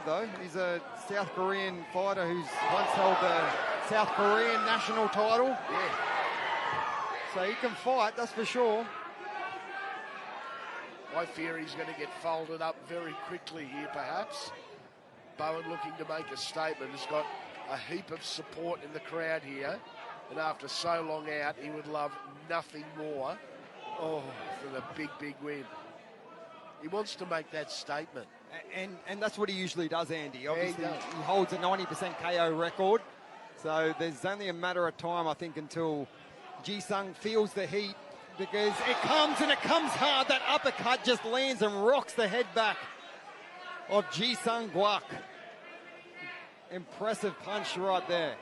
though. He's a South Korean fighter who's once held the South Korean national title. Yeah. So he can fight, that's for sure. I fear he's going to get folded up very quickly here, perhaps. Bowen looking to make a statement. Has got a heap of support in the crowd here. And after so long out, he would love nothing more for the big, big win. He wants to make that statement. And that's what he usually does, Andy. Obviously, Yeah, he holds a 90% KO record. So there's only a matter of time, I think, until Ji-sung feels the heat, because it comes and it comes hard. That uppercut just lands and rocks the head back of Ji-sung Guak. Impressive punch right there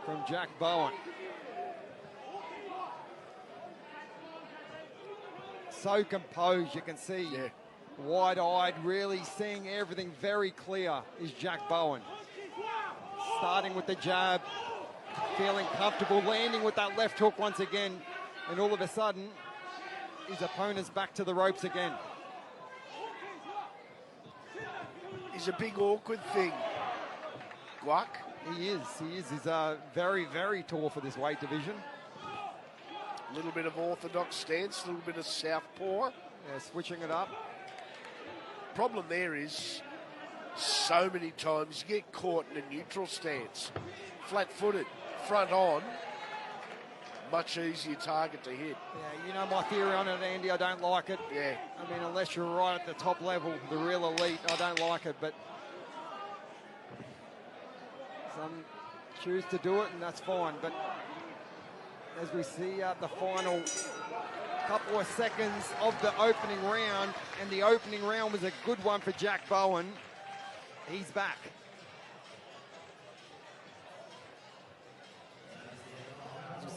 from Jack Bowen. So composed, you can see. Yeah. Wide-eyed, really seeing everything very clear is Jack Bowen. Starting with the jab, feeling comfortable, landing with that left hook once again, and all of a sudden, his opponent's back to the ropes again. He's a big awkward thing, Guak. He is. He's very, very tall for this weight division. A little bit of orthodox stance, a little bit of southpaw. Yeah, switching it up. Problem there is, so many times you get caught in a neutral stance. Flat-footed, front on, much easier target to hit. Yeah, you know my theory on it, Andy, I don't like it. Yeah. I mean, unless you're right at the top level, the real elite, I don't like it, but some choose to do it, and that's fine. But as we see the final couple of seconds of the opening round, and the opening round was a good one for Jack Bowen, he's back.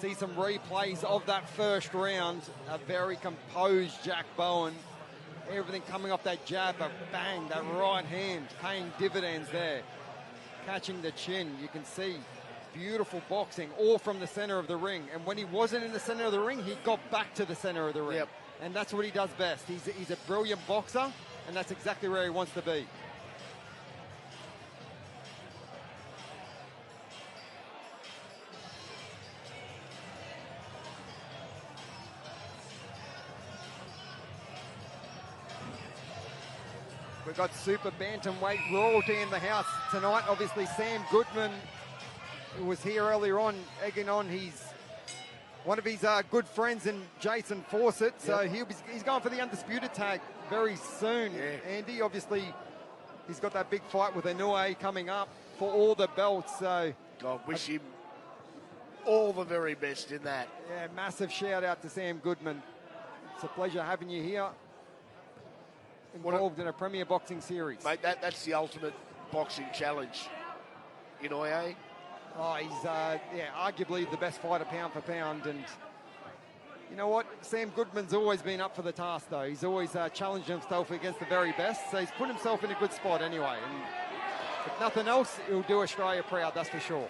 See some replays of that first round. A very composed Jack Bowen. Everything coming off that jab, but bang, that right hand paying dividends there. Catching the chin, you can see beautiful boxing, all from the center of the ring. And when he wasn't in the center of the ring, he got back to the center of the ring. Yep. And that's what he does best. He's a brilliant boxer, and that's exactly where he wants to be. We've got super bantamweight royalty in the house tonight. Obviously, Sam Goodman, who was here earlier on, egging on. He's one of his good friends in Jason Fawcett. So he's going for the undisputed tag very soon. Yeah. Andy, obviously, he's got that big fight with Inoue coming up for all the belts. So I wish him all the very best in that. Yeah, massive shout out to Sam Goodman. It's a pleasure having you here. Involved in a Premier Boxing Series. Mate, that's the ultimate boxing challenge. Inoue. Oh, he's arguably the best fighter pound for pound, and you know what? Sam Goodman's always been up for the task, though. He's always challenged himself against the very best, so he's put himself in a good spot anyway. And if nothing else, he'll do Australia proud, that's for sure.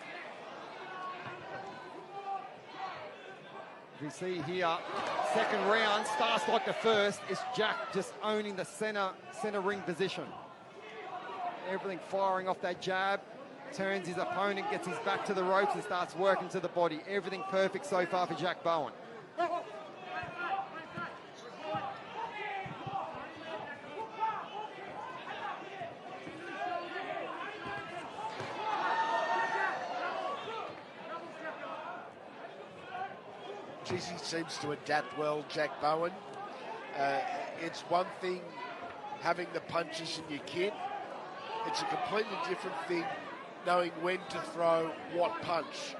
We see here, second round starts like the first. It's Jack just owning the center ring position. Everything firing off that jab, turns his opponent, gets his back to the ropes and starts working to the body. Everything perfect so far for Jack Bowen. He seems to adapt well, Jack Bowen. It's one thing having the punches in your kit. It's a completely different thing knowing when to throw what punch.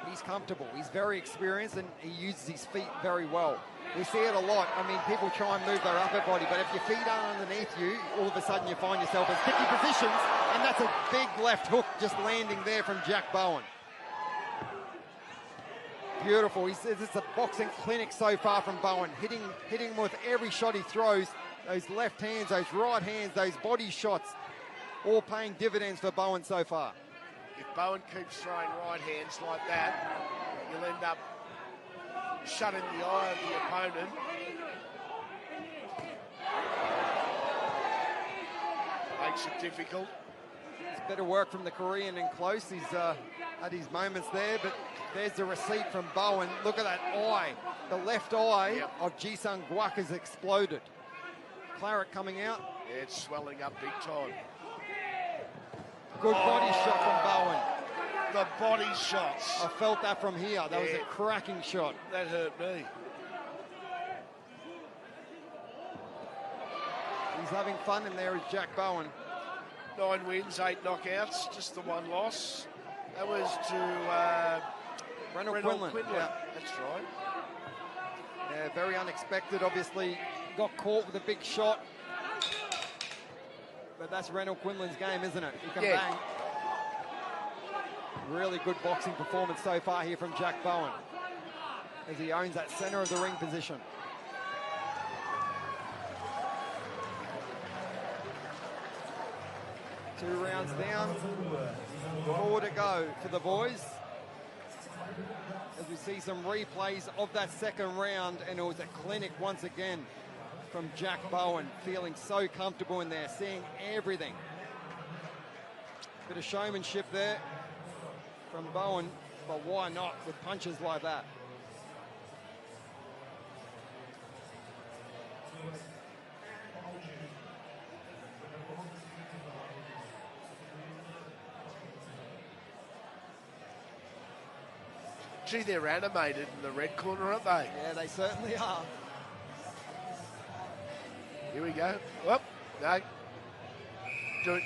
He's comfortable. He's very experienced, and he uses his feet very well. We see it a lot. I mean, people try and move their upper body, but if your feet aren't underneath you, all of a sudden you find yourself in sticky positions, and that's a big left hook just landing there from Jack Bowen. Beautiful. He says it's a boxing clinic so far from Bowen. Hitting with every shot he throws. Those left hands, those right hands, those body shots, all paying dividends for Bowen so far. If Bowen keeps throwing right hands like that, you'll end up shutting the eye of the opponent. Makes it difficult. It's better work from the Korean in close. He's had his moments there, but there's the receipt from Bowen. Look at that eye. The left eye of Ji-sung Guak has exploded. Claret coming out. Yeah, it's swelling up big time. Good body shot from Bowen. The body shots. I felt that from here. That was a cracking shot. That hurt me. He's having fun in there is Jack Bowen. 9 wins, 8 knockouts, just the one loss. That was to Reynold Quinlan. Yeah, that's right. Yeah, very unexpected, obviously. Got caught with a big shot. But that's Reynold Quinlan's game, isn't it? He can bang. Really good boxing performance so far here from Jack Bowen, as he owns that center of the ring position. Two rounds down, 4 to go for the boys. As we see some replays of that second round, and it was a clinic once again from Jack Bowen, feeling so comfortable in there, seeing everything. Bit of showmanship there from Bowen, but why not with punches like that? Gee, they're animated in the red corner, aren't they? Yeah, they certainly are. Here we go. Whoop, no.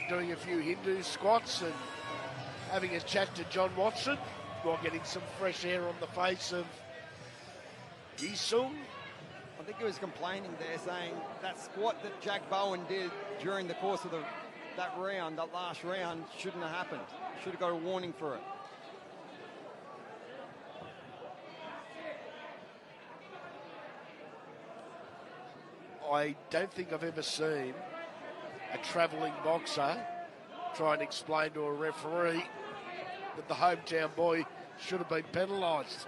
Doing a few Hindu squats and having a chat to John Watson while getting some fresh air on the face of Ji-sung. I think he was complaining there, saying that squat that Jack Bowen did during the course of that round, that last round, shouldn't have happened. Should have got a warning for it. I don't think I've ever seen a travelling boxer try and explain to a referee that the hometown boy should have been penalised.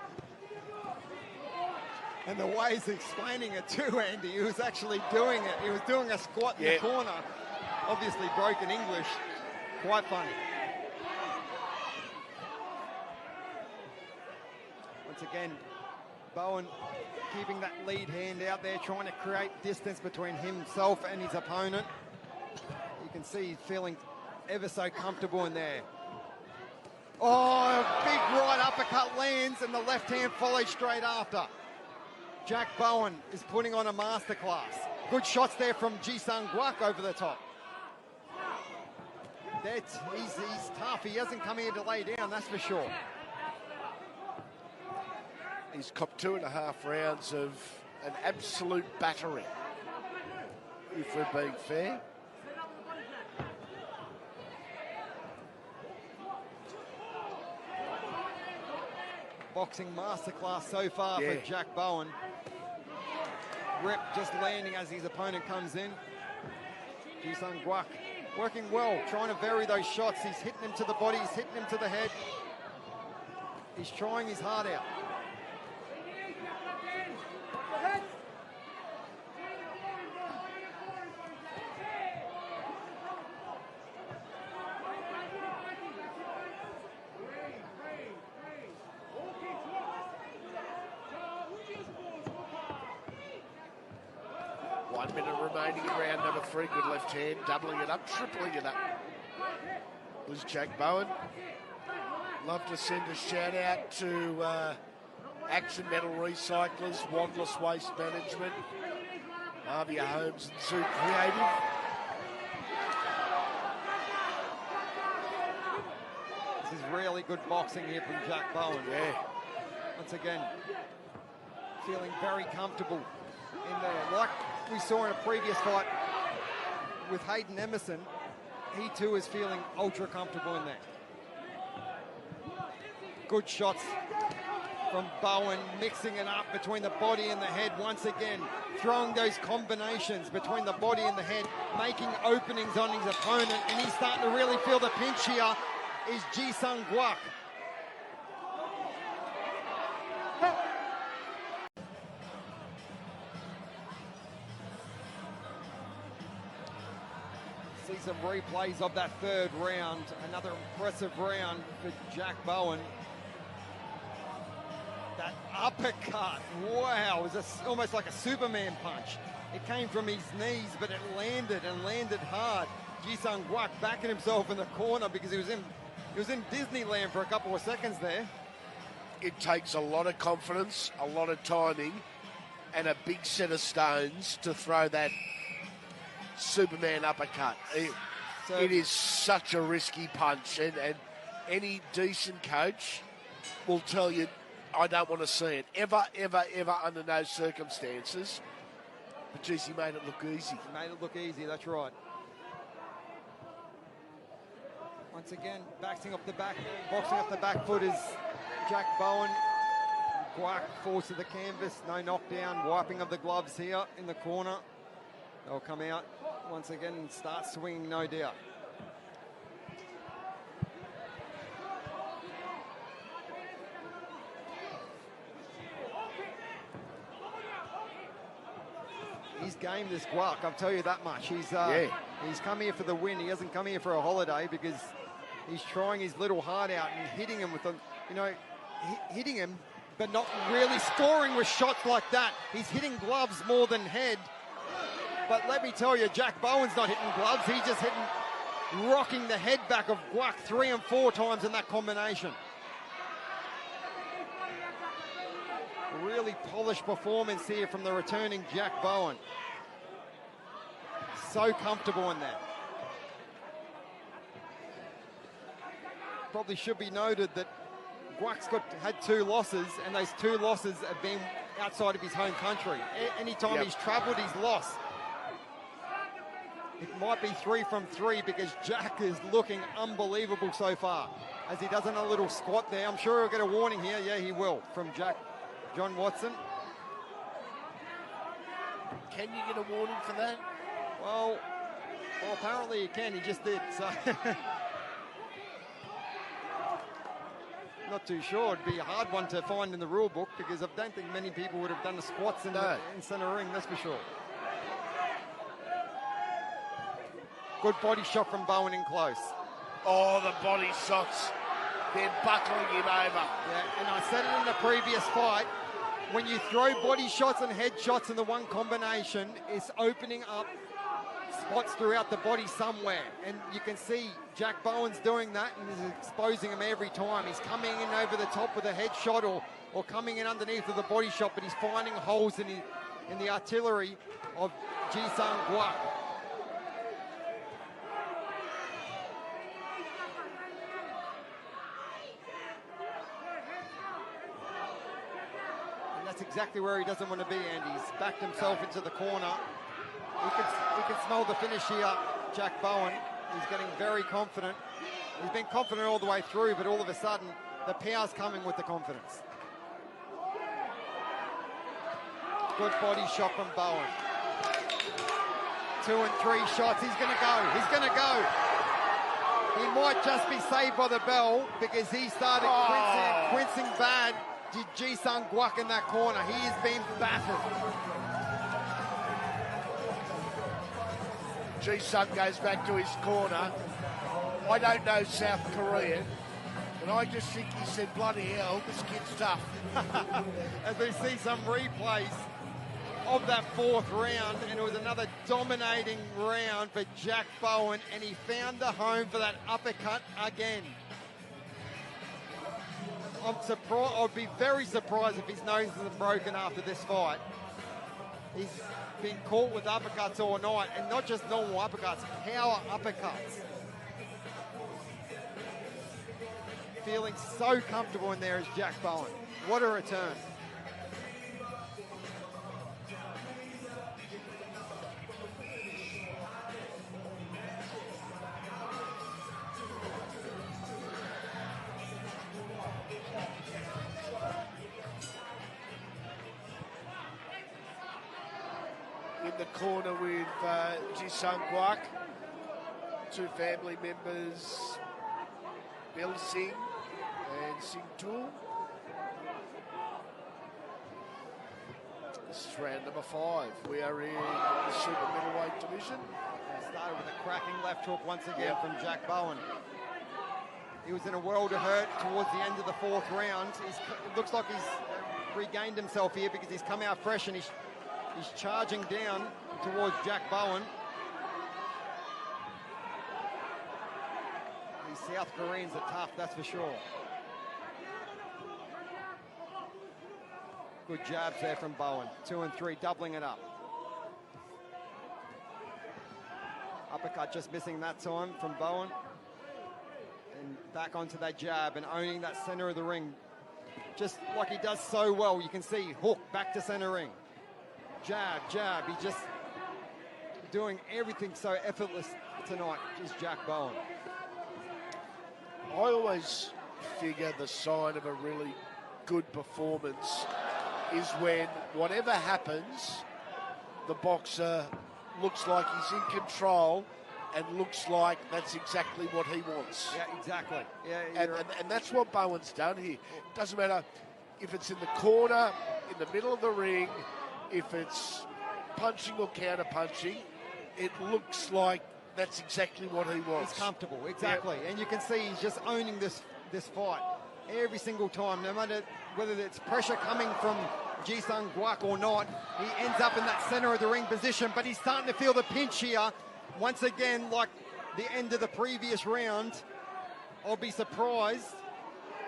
And the way he's explaining it too, Andy, he was actually doing it. He was doing a squat in the corner. Obviously broken English. Quite funny. Once again, Bowen keeping that lead hand out there, trying to create distance between himself and his opponent. You can see he's feeling ever so comfortable in there. Oh, a big right uppercut lands, and the left hand follows straight after. Jack Bowen is putting on a masterclass. Good shots there from Ji-sung Guak over the top. He's tough. He hasn't come here to lay down, that's for sure. He's copped 2.5 rounds of an absolute battering, if we're being fair. Boxing masterclass so far for Jack Bowen. Rip just landing as his opponent comes in. Ji-sung Guak working well, trying to vary those shots. He's hitting him to the body, he's hitting him to the head. He's trying his heart out. Remaining in round number 3, good left hand, doubling it up, tripling it up. Was Jack Bowen. Love to send a shout out to Action Metal Recyclers, Wadless Waste Management, Avia Homes and Zoo Creative. This is really good boxing here from Jack Bowen. Yeah. Once again, feeling very comfortable in there. Like we saw in a previous fight with Hayden Emerson, he too is feeling ultra comfortable in there. Good shots from Bowen, mixing it up between the body and the head once again, throwing those combinations between the body and the head, making openings on his opponent, and he's starting to really feel the pinch here, is Ji-sung Guak. See some replays of that third round. Another impressive round for Jack Bowen. That uppercut, wow, it was almost like a Superman punch. It came from his knees, but it landed and landed hard. Ji-sung Kwak backing himself in the corner because he was in Disneyland for a couple of seconds there. It takes a lot of confidence, a lot of timing, and a big set of stones to throw that Superman uppercut. It is such a risky punch, and any decent coach will tell you, I don't want to see it. Ever under no circumstances. But geez, he made it look easy. He made it look easy, that's right. Once again, boxing up the back foot is Jack Bowen. Kwak falls to the canvas, no knockdown, wiping of the gloves here in the corner. They'll come out once again and start swinging, no doubt. He's game, this Kwak, I'll tell you that much. He's come here for the win. He hasn't come here for a holiday because he's trying his little heart out and hitting him with the, hitting him, but not really scoring with shots like that. He's hitting gloves more than head. But let me tell you, Jack Bowen's not hitting gloves. He's just rocking the head back of Kwak 3 and 4 times in that combination. A really polished performance here from the returning Jack Bowen. So comfortable in that. Probably should be noted that Kwak's had 2 losses, and those 2 losses have been outside of his home country. Anytime he's travelled, he's lost. It might be 3 from 3 because Jack is looking unbelievable so far. As he does a little squat there. I'm sure he'll get a warning here. Yeah, he will, from John Watson. Can you get a warning for that? Well, apparently he can. He just did, so... Not too sure. It'd be a hard one to find in the rule book because I don't think many people would have done the squats in centre ring, that's for sure. Good body shot from Bowen in close. Oh, the body shots. They're buckling him over. Yeah, and I said it in the previous fight, when you throw body shots and head shots in the one combination, it's opening up spots throughout the body somewhere. And you can see Jack Bowen's doing that and is exposing him every time. He's coming in over the top with a head shot or coming in underneath with a body shot, but he's finding holes in the artillery of Ji-sung Kwak. That's exactly where he doesn't want to be, Andy. He's backed himself into the corner. He can smell the finish here, Jack Bowen. He's getting very confident. He's been confident all the way through, but all of a sudden, the power's coming with the confidence. Good body shot from Bowen. 2 and 3 shots. He's going to go. He's going to go. He might just be saved by the bell because he started quincing bad. Ji-sung Kwak in that corner. He has been battered. Ji-sung goes back to his corner. I don't know South Korean, but I just think he said, bloody hell, this kid's tough. As we see some replays of that 4th round, and it was another dominating round for Jack Bowen, and he found the home for that uppercut again. I'm surprised. I'd be very surprised if his nose isn't broken after this fight. He's been caught with uppercuts all night, and not just normal uppercuts, power uppercuts. Feeling so comfortable in there as Jack Bowen. What a return. In the corner with Ji-sung Kwak, 2 family members, Bill Singh and Singh Tool. This is round number 5. We are in the super middleweight division. Start Started with a cracking left hook once again from Jack Bowen. He was in a world of hurt towards the end of the fourth round. It looks like he's regained himself here because he's come out fresh and he's charging down towards Jack Bowen. These South Koreans are tough, that's for sure. Good jabs there from Bowen. 2 and 3, doubling it up. Uppercut just missing that time from Bowen. And back onto that jab and owning that center of the ring. Just like he does so well. You can see hook back to center ring. Jab, jab. He's just doing everything so effortless tonight, is Jack Bowen. I always figure the sign of a really good performance is when whatever happens, the boxer looks like he's in control and looks like that's exactly what he wants. Yeah, exactly. Yeah, and that's what Bowen's done here. Doesn't matter if it's in the corner, in the middle of the ring, if it's punching or counter-punching, it looks like that's exactly what he wants. He's comfortable, exactly. Yep. And you can see he's just owning this fight every single time, no matter whether it's pressure coming from Ji-Sung Guak or not. He ends up in that center of the ring position, but he's starting to feel the pinch here. Once again, like the end of the previous round, I'll be surprised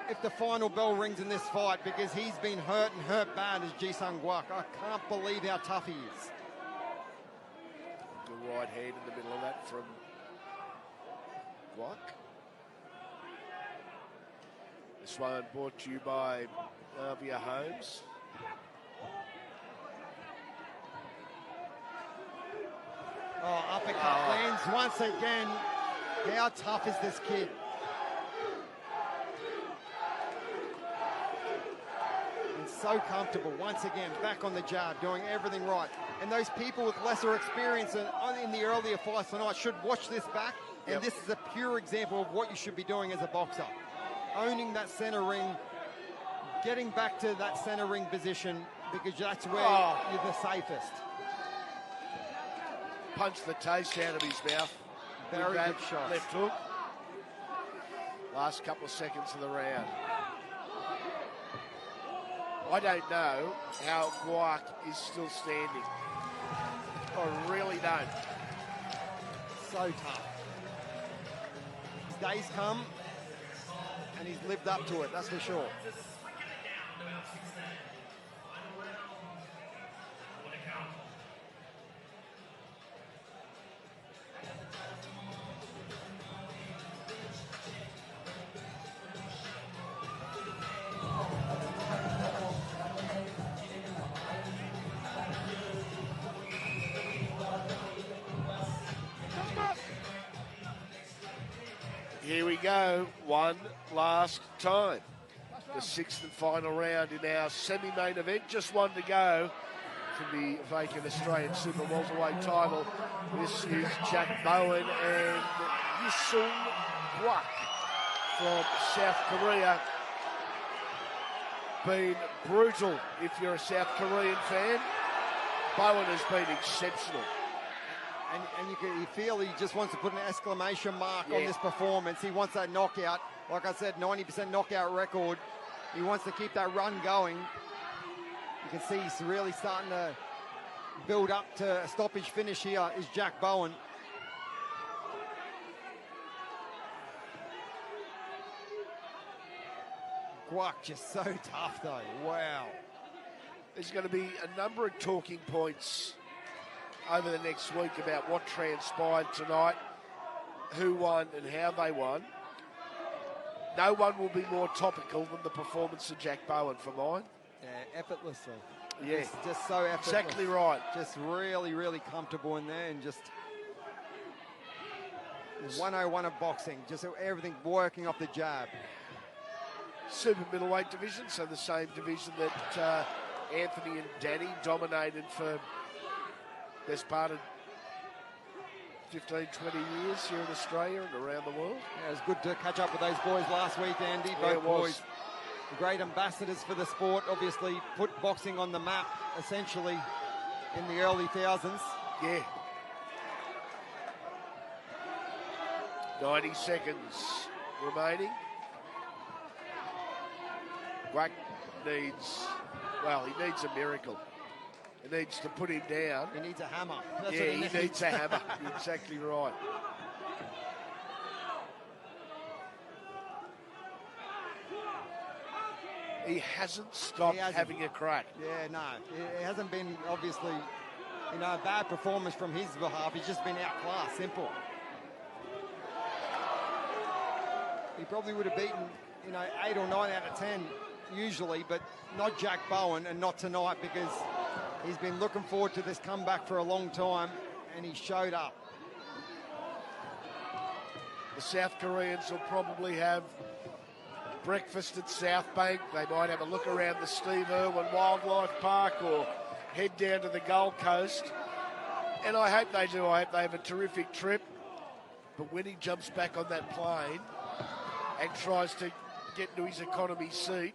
if the final bell rings in this fight because he's been hurt and hurt bad as Ji-Sung Guak. I can't believe how tough he is. Good right hand in the middle of that from Guak. This one brought to you by Avia Homes. Oh, uppercut lands once again. How tough is this kid? And so comfortable once again, back on the jab, doing everything right. And those people with lesser experience in the earlier fights tonight should watch this back. And this is a pure example of what you should be doing as a boxer. Owning that center ring, getting back to that center ring position because that's where you're the safest. Punched the taste out of his mouth. Very good shot. Left hook. Last couple of seconds of the round. I don't know how Guak is still standing. I really don't. So tough. His days come, and he's lived up to it, that's for sure. Here we go, one last time. The sixth and final round in our semi-main event. Just one to go for the vacant Australian Super Welterweight title. This is Jack Bowen and Ji-Sung Guak from South Korea. Been brutal if you're a South Korean fan. Bowen has been exceptional. And you feel he just wants to put an exclamation mark on this performance. He wants that knockout. Like I said, 90% knockout record. He wants to keep that run going. You can see he's really starting to build up to a stoppage finish here is Jack Bowen. Guak just so tough though, wow. There's going to be a number of talking points over the next week about what transpired tonight, who won and how they won. No one will be more topical than the performance of Jack Bowen for mine. Yeah, effortlessly. Yeah. Just so effortless. Exactly right. Just really, really comfortable in there and just 101 of boxing. Just everything working off the jab. Super middleweight division, so the same division that Anthony and Danny dominated for best part of 15, 20 years here in Australia and around the world. Yeah, it was good to catch up with those boys last week, Andy. Both boys, great ambassadors for the sport, obviously put boxing on the map, essentially, in the early thousands. Yeah. 90 seconds remaining. Quack needs, well, he needs a miracle. He needs to put him down. He needs a hammer. That's Yeah, what he needs a hammer. You're exactly right. He hasn't stopped having a crack. Yeah, no. It hasn't been, obviously, a bad performance from his behalf. He's just been outclassed, simple. He probably would have beaten, 8 or 9 out of 10 usually, but not Jack Bowen and not tonight because he's been looking forward to this comeback for a long time and he showed up. The South Koreans will probably have breakfast at South Bank. They might have a look around the Steve Irwin Wildlife Park or head down to the Gold Coast. And I hope they do. I hope they have a terrific trip. But when he jumps back on that plane and tries to get into his economy seat,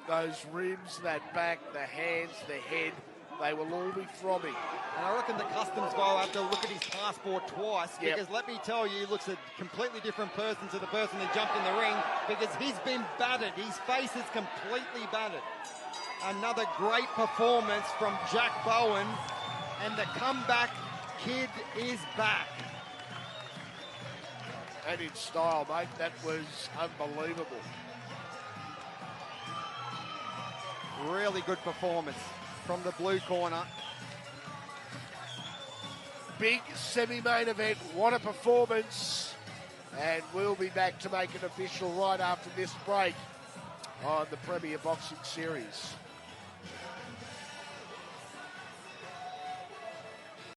those ribs, that back, the hands, the head, they will all be throbbing. And I reckon the customs guy will have to look at his passport twice because let me tell you, he looks a completely different person to the person that jumped in the ring because he's been battered. His face is completely battered. Another great performance from Jack Bowen, and the comeback kid is back. And in style, mate, that was unbelievable. Really good performance from the blue corner. Big semi-main event, what a performance. And we'll be back to make it official right after this break on the Premier Boxing Series.